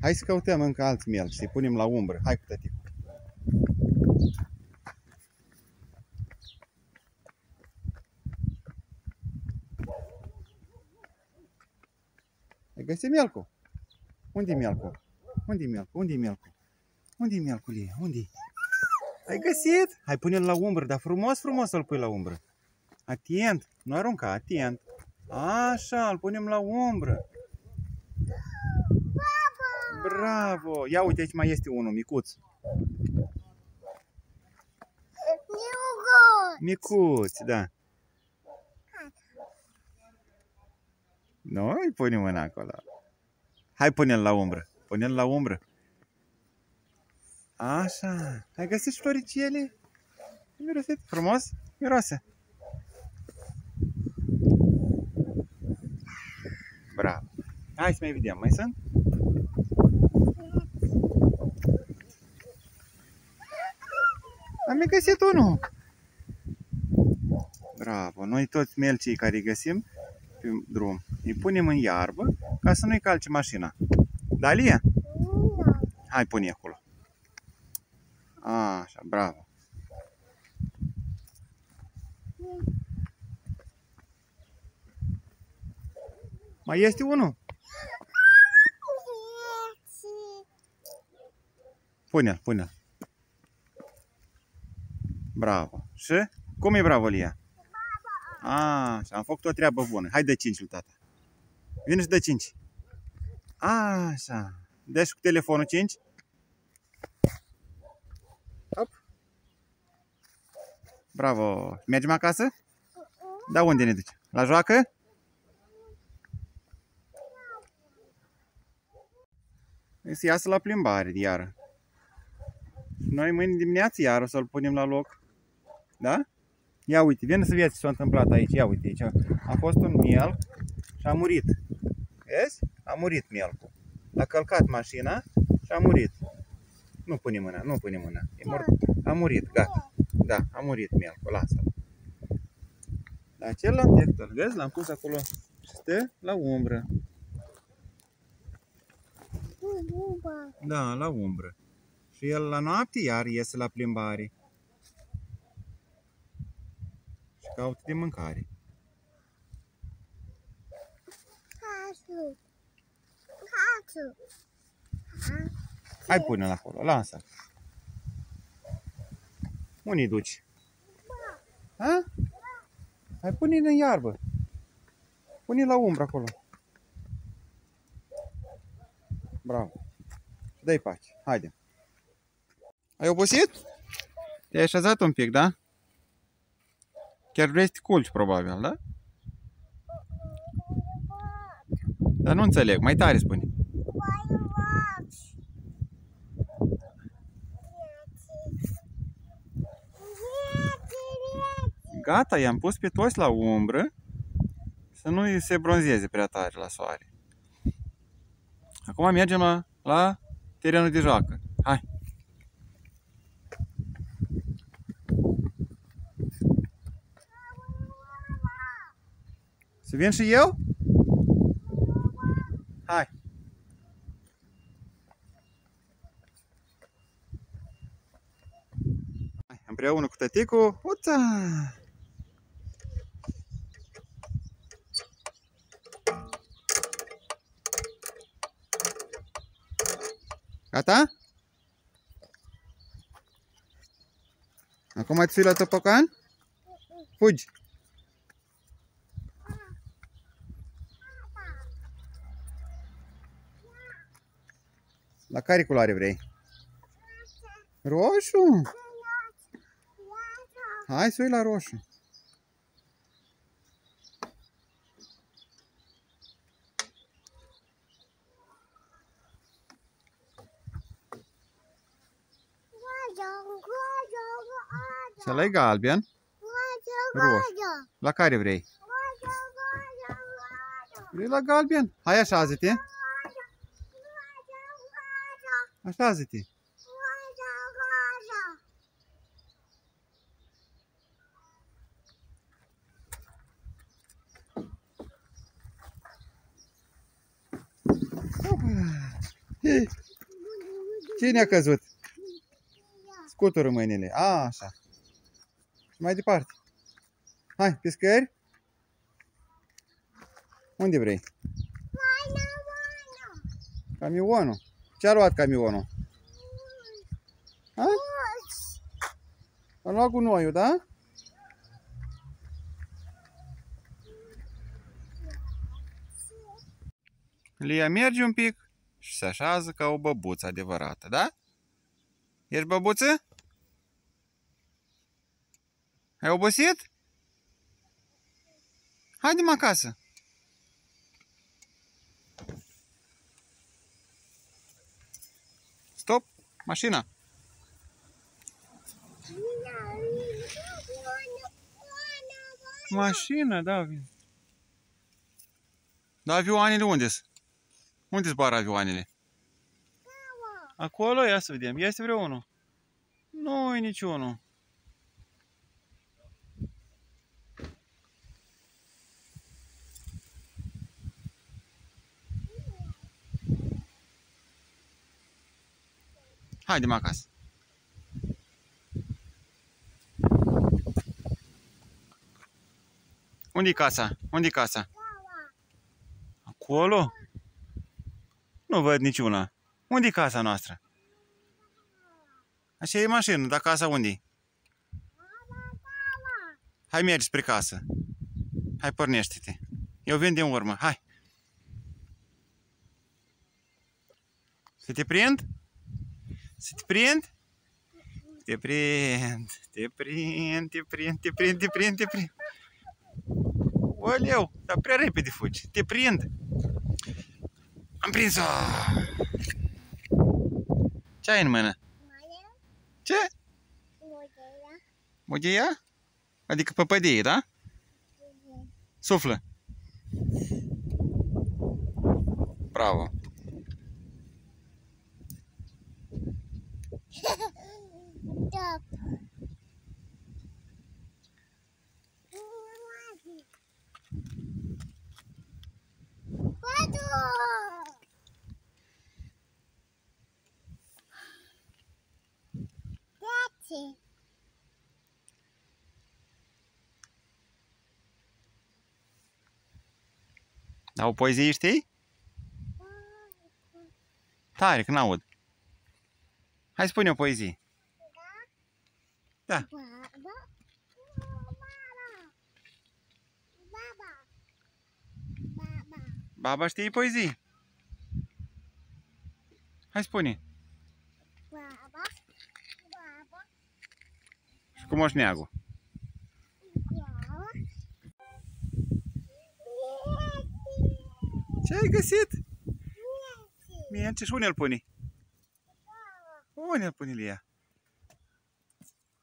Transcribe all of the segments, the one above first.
Hai să căutăm încă alți melci, să-i punem la umbră. Hai cu tăticul. Ai găsit mielcul? Unde-i mielcul? Unde-i mielcul? Unde-i mielcul? Unde-i mielcul ei? Unde-i? Ai găsit? Hai pune-l la umbră, dar frumos, frumos să-l pui la umbră. Atent, nu arunca, atent. Așa, îl punem la umbră. Bravo! Ia uite, aici mai este unul, micuț. Micuț, da. Nu, îi punem mâna acolo. Hai, pune-l la umbră. Pune-l la umbră. Așa. Ai găsit floricele? Mirosit frumos? Miroase. Bravo. Hai să mai vedem. Mai sunt? Am mai găsit unul. Bravo. Noi toți melcii care îi găsim pe drum, îi punem în iarbă ca să nu-i calce mașina. Da, Lia? Hai, pune acolo. Așa, bravo. Mai este unul? Pune-l, pune-l. Bravo. Și? Cum e bravo, Lia? Așa, am făcut o treabă bună. Hai, dă 5 lui tata. Vine și dă 5. Așa. Dă și cu telefonul 5. Hop. Bravo. Mergem acasă? Da, unde ne duce? La joacă? Să iasă la plimbare iară. Noi mâine dimineață iar o să-l punem la loc. Da? Ia uite, vine să vezi ce s-a întâmplat aici. Ia uite, aici a fost un mielc și a murit. Vezi? A murit mielcul. A călcat mașina și a murit. Nu pune mâna, nu pune mâna. E mort. A murit, gata. Da, a murit mielcul, lasă-l. Dar celălalt, îl vezi? L-am pus acolo și stă la umbră. Da, la umbră. Și el la noapte iar iese la plimbare. Și caută de mâncare. Hai, pune-l acolo, lasă. Unde-i duci? Ha? Hai, pune-l în iarbă. Pune-l la umbră acolo. Bravo. Dă-i pace. Haide. Ai obosit? Te-ai așezat un pic, da? Chiar vrei să te culci, probabil, da? Dar nu înțeleg. Mai tare spune. Gata, i-am pus pe toți la umbră să nu se bronzeze prea tare la soare. Acum mergem la terenul de joacă. Hai! Să vin și eu? Hai! Hai, împreună cu tăticul. Uța! Gata? Acum te sui la topocan? Fugi! La care culoare vrei? Roșu? Hai, sui la roșu. Să-l galben? Roșu. La care vrei? Vrei la galben? Hai, așează-te. Așează-te. Cine a căzut? Scutură mâinile. A, așa. Și mai departe. Hai, pe scări. Unde vrei? Camionul. Ce-a luat camionul? Ha? A luat gunoiul, da? Lia merge un pic și se așează ca o băbuță adevărată, da? Ești băbuță? Ai obosit? Haide-mă acasă. Stop, mașina. Mașina, da. Dar avioanele unde-s? Unde zboară avioanele? Acolo, ia să vedem. Este vreunul? Nu e niciunul. Haide-mă acasă. Unde-i casa? Unde-i casa? Acolo? Nu văd niciuna. Unde-i casa noastră? Așa e mașină, dar casa unde-i? Hai mergi spre casă. Hai, pornește-te. Eu vin din urmă, hai. Să te prind? Să te prind? Te prind, te prind, te prind, te prind, te prind, te prind. Oleu, dar prea repede fugi. Te prind. Am prins-o. Ce ai în mână? Ce? Modeia? Adică păpădeie, da? Suflă. Bravo. Dar o poezie știi? Tare, că n-aud. Hai spune o poezie. Da. Baba știe poezii. Hai spune. Și cu moșneagul. Ce ai găsit? Mience. Și unde îl pune? Unde îl pune Lia?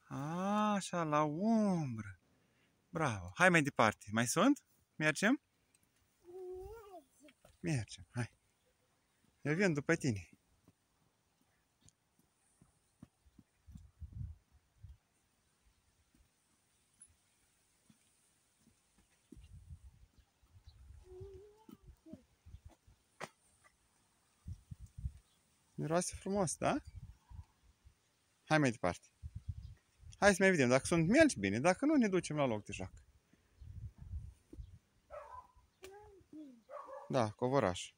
A, așa, la umbră. Bravo. Hai mai departe. Mai sunt? Mergem? Mergem, hai. Eu vin după tine. Miroase frumos, da? Hai mai departe. Hai să mai vedem. Dacă sunt melci, bine. Dacă nu, ne ducem la loc de joacă. Da, covoraș.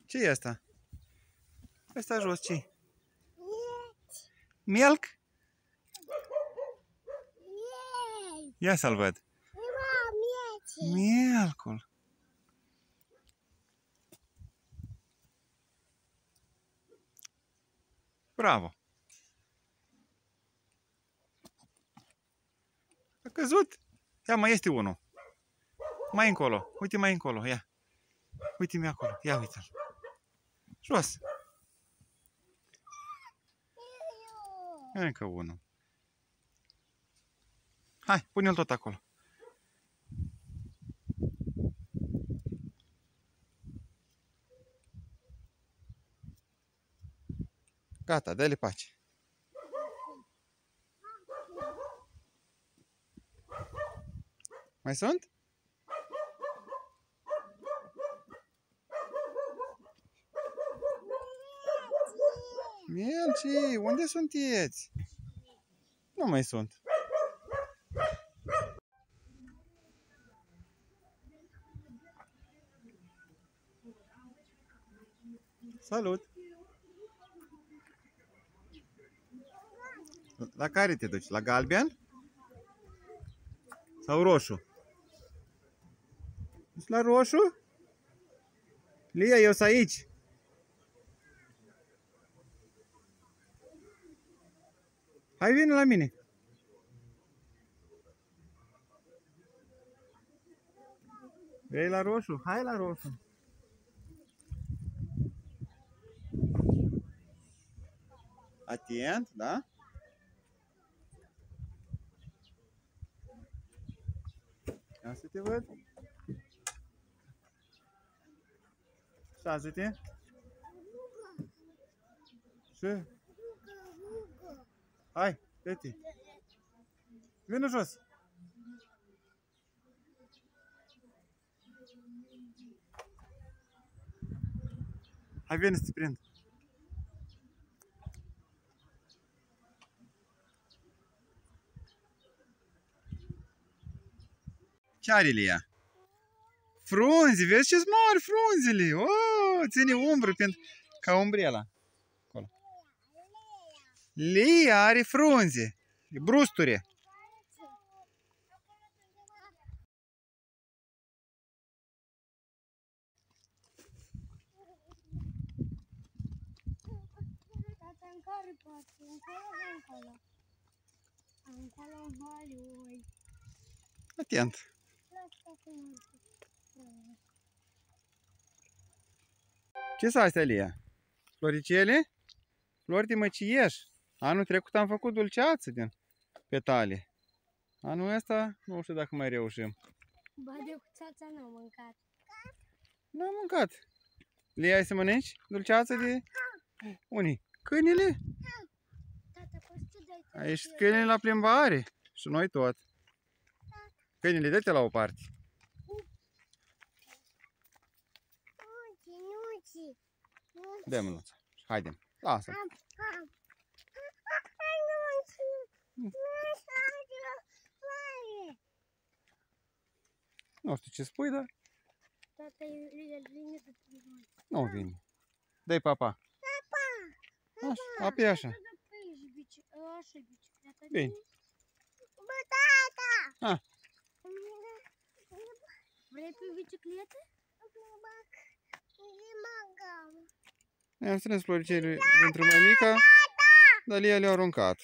Ce e asta? Asta jos, ce? Milk? Ia să-l văd. Mielcul. Bravo. A căzut. Ia, mai este unul. Mai încolo. Uite mai încolo. Ia. Uite-mi acolo. Ia uite-l. Jos. Încă unul. Hai, pune-l tot acolo. Gata, dă-le pace. Mai sunt? Mielci, unde sunteți? Nu mai sunt. Salut! La care te duci? La galben? Sau roșu? Ești la roșu? Lia, eu sunt aici. Hai, vine la mine. Vrei la roșu? Hai la roșu. Atent, da? Ia să te văd. Șaze-te. Ce? Hai, dă-te. Vină jos. Hai, vine să te prind. Ce are Lia? Frunze, vezi ce-s mari frunzele? Oh, ține umbră ca umbrela. Acolo. Lia are frunze, brusture. Atent. Ce sunt astea, Lia? Floricele? Flori de măcieș. Anul trecut am făcut dulceață din petale. Anul ăsta nu știu dacă mai reușim. Ba, de cuțața n-am mâncat. N-am mâncat. Lia, ai să mănânci dulceață de... Unii? Câinele? Tata, poți să dai? Aici câinele la plimbare. Și noi tot. Câinele, dă-te la o parte. Dă mânuța. Haidem. Lasă. Nu știu ce spui, dar Tata, el vine de primul. nu vine. Dă-i papa. Așa, apoi așa. Așa e bicicleta. Bine. Bă, tata! Ha. Vrei pe bicicletă? I-am strâns floricele pentru mămica, dar Lia le-a aruncat.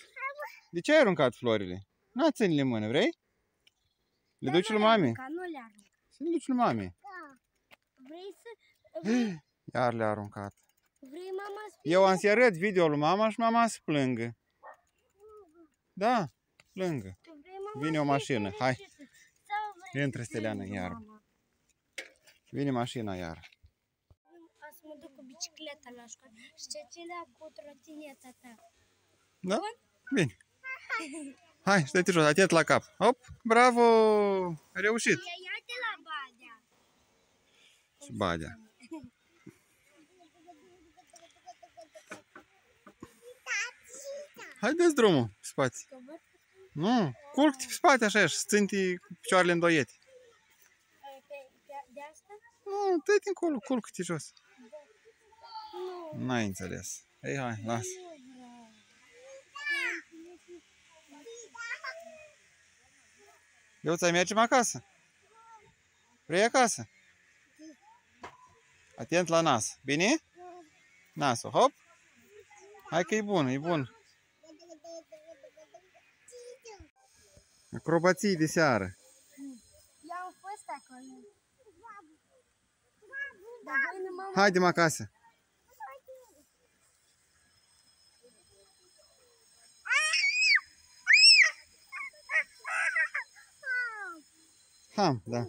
De ce ai aruncat florile? Na, ține-le în mână, vrei? Le duci lui mami? Nu le arunc. Să le duci lui mami. Vrei să... Iar le-a aruncat. Vrei mama să... Eu am să arăt video lui mama și mama să plângă. Da, plângă. Vine o mașină, hai. Intră, Steliana, iar. Vine mașina iar. Să mă duc cu bicicleta la școală și Cecilia cu trotineta ta. Da? Bine. Hai, stai-te jos, atent la cap. Hop, bravo! Ai reușit. Ia-te la Badea. Și Badea. Haideți drumul pe spate. Nu, culc-te pe spate așa și ținti cu picioarele îndoiete. De asta? Nu, dă-te încolo, culc-te jos. N-ai înțeles. Ei, hai, lasă. Eu ți-ai mergem acasă? Vrei acasă? Atent la nas. Bine? Nasul, hop. Hai că e bun, e bun. Acrobații de seară. Eu am fost acolo. Haidem acasă. Ham, da.